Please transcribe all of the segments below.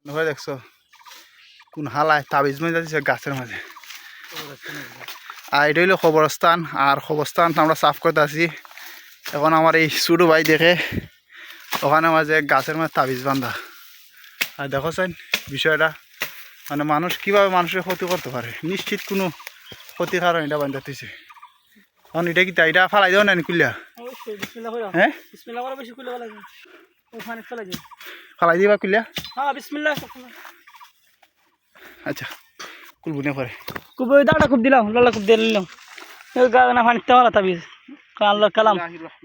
দেখো দেখছো কোন হালায় তাবিজ মধ্যে দিছে গাছের মাঝে। আর এটা হইলো কবরস্থান, আর কবরস্থান আমরা সাফ করতে আসি। এখন আমার এই ছোটো ভাই দেখে ওখানে মাঝে গাছের মাঝে তাবিজ বান্ধা। আর দেখো চাই বিষয়টা, মানে মানুষ কীভাবে মানুষের ক্ষতি করতে পারে, নিশ্চিত কোনো ক্ষতির কারণ এটা বান্ধা দিছে। এখন এটা কি এটা ফালাই দেওয়া নাই কুলিয়া? হ্যাঁ ফালাই দিবা কুলিয়া? আচ্ছা কুলবুনে করে খুব দাঁড়া খুব দিলাম লালা খুব দিয়ে নিলাম না ফানিতে হলা তাবিজ আল্লাহর কালাম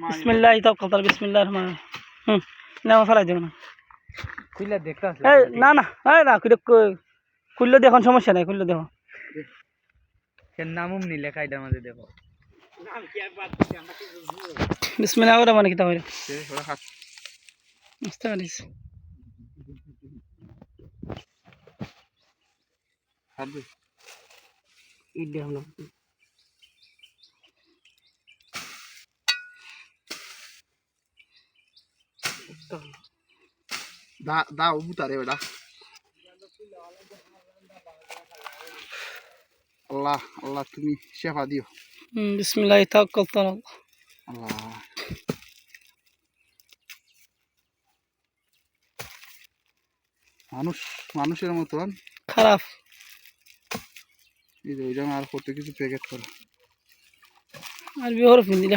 বিসমিল্লাহ তাওয়াক্কাল বিসমিল্লাহ রহমান না ফালাই দেব না খুললে দেখতে আসলে এই না না এই না খুললে দেখুন সমস্যা নাই, খুললে দেখো এর নামও নি লেখা এটার মধ্যে দেখো বিসমিল্লাহ করে মানে কিতা হইলো ওরা হাত বুঝতে পারিস হাত দে ই দেখো না দা উবুতারে বেটা। আল্লাহ আল্লাহ তুমি শেফা দিও। বিসমিল্লাহ তাওয়াক্কাল আল্লাহ মানুষ মানুষের মতন খারাপ এই যে ওইটা আর কত কিছু প্যাকেট করা। আর বিহর ফিন্দি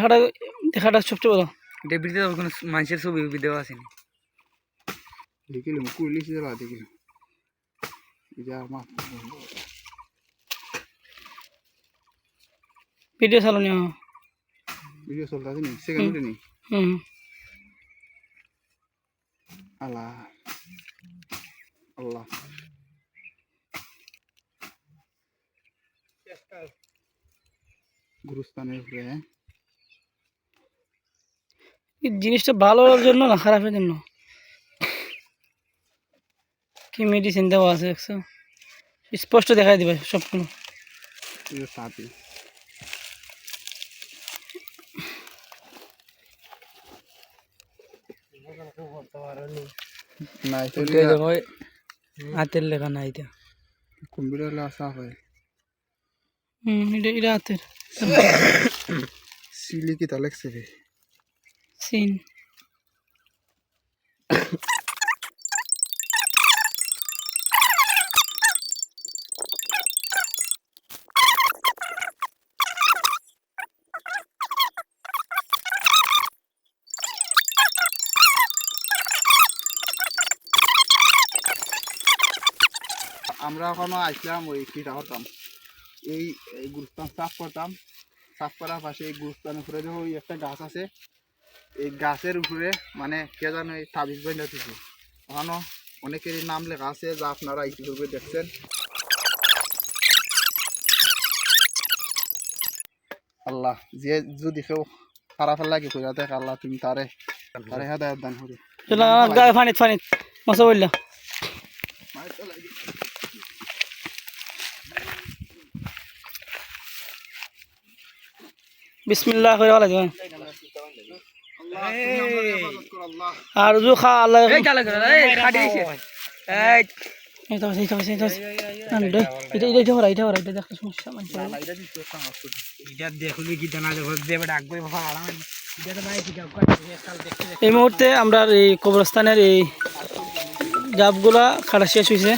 দেখাটা সবচেয়ে বড় এটা ভিডিও কোনো মানুষের ছবি ভিডিও আসেনি দেখিলাম কুইলি সেরা দেখিলাম এটা আমার ভিডিও চালানি ভিডিও চলতে আছে নি সেকেন্ড নি। আল্লাহ আল্লাহ গুরুস্থানের উপরে এই জিনিসটা ভালোর জন্য না খারাপের জন্য কি মেডিসিন দেওয়া আছে দেখছো স্পষ্ট দেখাই দিবে সবগুলো সাথে নাই তো দেখো হাতের লেখা নাই এটা কম্পিউটার আসা হয় এটা হাতের সিলি কি তা লেখছে রে সিন আমরা এখনো আসলাম ওই কিটা করতাম এই গুরুস্থান সাফ করতাম। সাফ করার পাশে এই গুরুস্থানের উপরে যে ওই একটা গাছ আছে, এই গাছের উপরে মানে কে জানো এই তাবিজ বান্ধা দিছে। ওখানে অনেকেরই নাম লেখা আছে যা আপনারা ইতিপূর্বে দেখছেন। আল্লাহ যে যদি কেউ খারাপ লাগে কইরা দেখ আল্লাহ তুমি তারে হেদায়েত দান করো। গায়ে ফানিত মশা বললা বিসমিল্লাহ করে বলা যাবে আর যু খা আল্লাহ এই চালা করে এই খাটি দিছে এই এটা দেখতে সমস্যা এটা দেখলি কি জানা দেখো দেবে ডাক করে বাবা আরাম এটা তো ভাই ঠিক এই মুহূর্তে আমরা এই কবরস্থানের এই জাপগুলা কাটা শেষ হয়েছে।